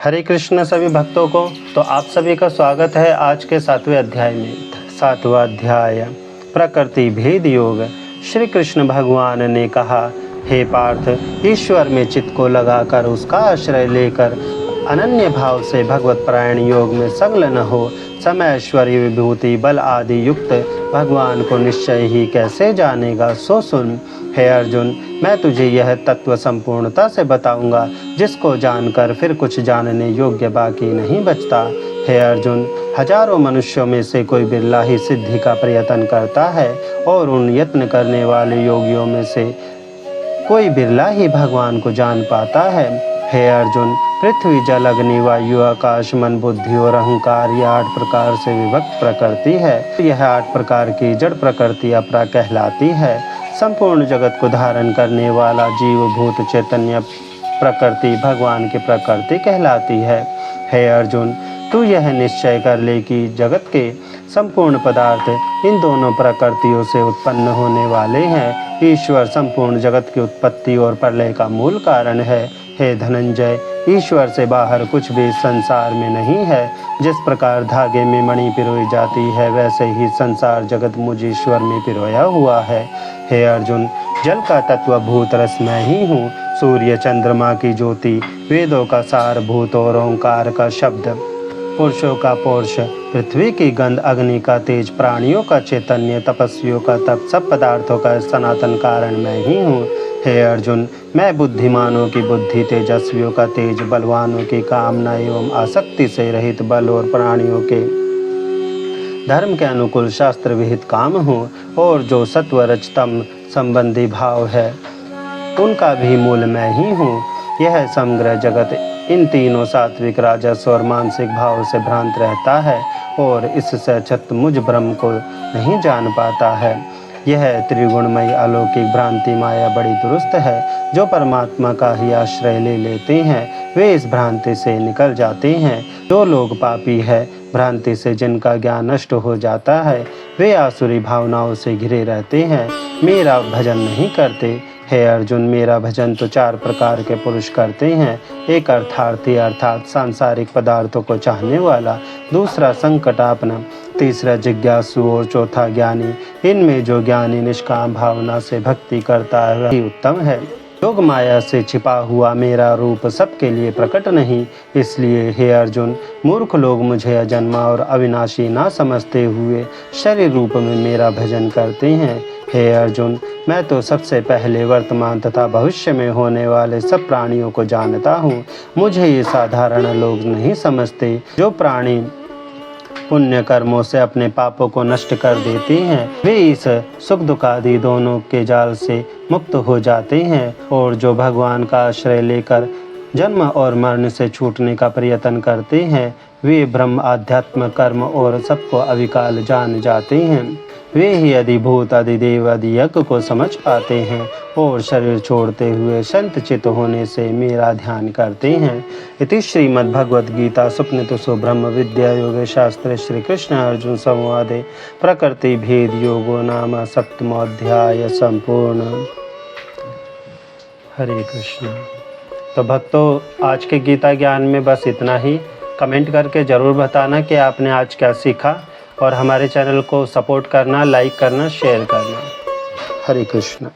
हरे कृष्ण सभी भक्तों को। तो आप सभी का स्वागत है आज के 7वें अध्याय में। 7वां अध्याय प्रकृति भेद योग। श्री कृष्ण भगवान ने कहा, हे पार्थ, ईश्वर में चित्त को लगाकर उसका आश्रय लेकर अनन्य भाव से भगवत परायण योग में संलग्न हो समय ऐश्वर्य विभूति बल आदि युक्त भगवान को निश्चय ही कैसे जानेगा, सो सुन। हे अर्जुन, मैं तुझे यह तत्व संपूर्णता से बताऊंगा जिसको जानकर फिर कुछ जानने योग्य बाकी नहीं बचता। हे अर्जुन, हजारों मनुष्यों में से कोई बिरला ही सिद्धि का प्रयत्न करता है और उन यत्न करने वाले योगियों में से कोई बिरला ही भगवान को जान पाता है। हे अर्जुन, पृथ्वी जल अग्नि वायु आकाश मन बुद्धि और अहंकार ये 8 प्रकार से विभक्त प्रकृति है। यह 8 प्रकार की जड़ प्रकृति अपरा कहलाती है। संपूर्ण जगत को धारण करने वाला जीव भूत चैतन्य प्रकृति भगवान की प्रकृति कहलाती है। हे अर्जुन, तू यह निश्चय कर ले कि जगत के संपूर्ण पदार्थ इन दोनों प्रकृतियों से उत्पन्न होने वाले हैं। ईश्वर संपूर्ण जगत की उत्पत्ति और प्रलय का मूल कारण है। हे धनंजय, ईश्वर से बाहर कुछ भी संसार में नहीं है। जिस प्रकार धागे में मणि पिरोई जाती है, वैसे ही संसार जगत मुझ ईश्वर में पिरोया हुआ है। हे अर्जुन, जल का तत्व भूत रस मैं ही हूँ। सूर्य चंद्रमा की ज्योति, वेदों का सार भूत और ओंकार का शब्द, पुरुषों का पौरुष, पृथ्वी की गंध, अग्नि का तेज, प्राणियों का चैतन्य, तपस्वियों का तप, सब पदार्थों का सनातन कारण मैं ही हूँ। हे अर्जुन, मैं बुद्धिमानों की बुद्धि, तेजस्वियों का तेज, बलवानों की कामना एवं आसक्ति से रहित बल और प्राणियों के धर्म के अनुकूल शास्त्र विहित काम हूँ। और जो सत्व रजतम संबंधी भाव है उनका भी मूल मैं ही हूँ। यह समग्र जगत इन तीनों सात्विक राजस और मानसिक भाव से भ्रांत रहता है और इससे अछत मुझ ब्रह्म को नहीं जान पाता है। यह त्रिगुणमयी अलौकिक भ्रांति माया बड़ी दुरुस्त है। जो परमात्मा का ही आश्रय ले लेते हैं वे इस भ्रांति से निकल जाते हैं। जो लोग पापी है, भ्रांति से जिनका ज्ञान नष्ट हो जाता है, वे आसुरी भावनाओं से घिरे रहते हैं, मेरा भजन नहीं करते। हे अर्जुन, मेरा भजन तो 4 प्रकार के पुरुष करते हैं। एक अर्थार्थी अर्थात सांसारिक पदार्थों को चाहने वाला, दूसरा संकटापन, तीसरा जिज्ञासु और चौथा ज्ञानी। इनमें जो ज्ञानी निष्काम भावना से भक्ति करता है वही उत्तम है। योग माया से छिपा हुआ मेरा रूप सबके लिए प्रकट नहीं। इसलिए हे अर्जुन, मूर्ख लोग मुझे अजन्मा और अविनाशी ना समझते हुए शरीर रूप में मेरा भजन करते हैं। हे अर्जुन, मैं तो सबसे पहले वर्तमान तथा भविष्य में होने वाले सब प्राणियों को जानता हूँ। मुझे ये साधारण लोग नहीं समझते। जो प्राणी पुण्य कर्मों से अपने पापों को नष्ट कर देते हैं वे इस सुख दुख आदि दोनों के जाल से मुक्त हो जाते हैं। और जो भगवान का आश्रय लेकर जन्म और मरण से छूटने का प्रयत्न करते हैं वे ब्रह्म आध्यात्म कर्म और सबको अविकाल जान जाते हैं। वे ही अधिभूत अधिदेव अधियज्ञ को समझ पाते हैं और शरीर छोड़ते हुए संत चित होने से मेरा ध्यान करते हैं। इति श्रीमद्भगवद्गीता स्वप्नतुसो ब्रह्म विद्या योग शास्त्रे श्री कृष्ण अर्जुन संवादे प्रकृति भेद योगो नाम 7वां अध्याय संपूर्ण। हरे कृष्ण। तो भक्तों, आज के गीता ज्ञान में बस इतना ही। कमेंट करके ज़रूर बताना कि आपने आज क्या सीखा और हमारे चैनल को सपोर्ट करना, लाइक करना, शेयर करना। हरे कृष्ण।